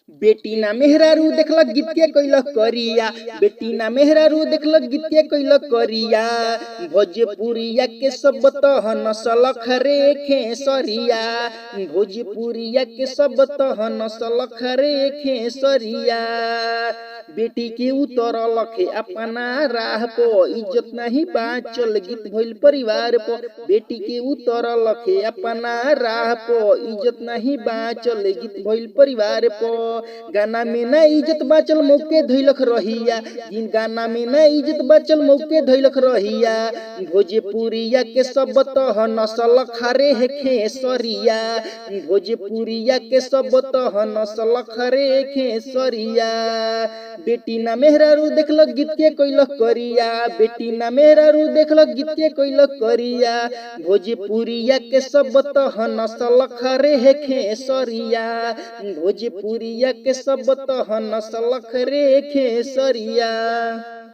बेटी ना मेहरारू देखलक गीत के कैलक करिया, बेटी ना मेहरारू देखलक गीत के कैलक करिया। भोजपुरिया के सब तह नसल खरे खेसरिया, भोजपुरिया के सब तह नसल खरे खेसरिया। बेटी के उतरल खे अपना राह पो, इज्जत नहीं बाचल गीत भइल परिवार पो। बेटी के उतरल खे अपना राह पो, इज्जत नहीं बाचल गीत भइल परिवार पो। गाना में ना इज्जत बाचल मौके धैलख रहिया, जिन गाना में ना इज्जत बाचल मौके धैलख रहिया। भोजपुरिया के सब तह नसल खरे है खेसरिया, भोजपुरिया के सब तह नसल खरे खेसरिया। बेटी ना मेहरारू देखलक गीत के कैलक करिया, बेटी ना मेहरारू देखलक गीत के कैलक करिया। भोजपुरिया के सब तह नसल खरे है खेसरिया, भोजपुरिया के सब तह नसल खरे खेसरिया।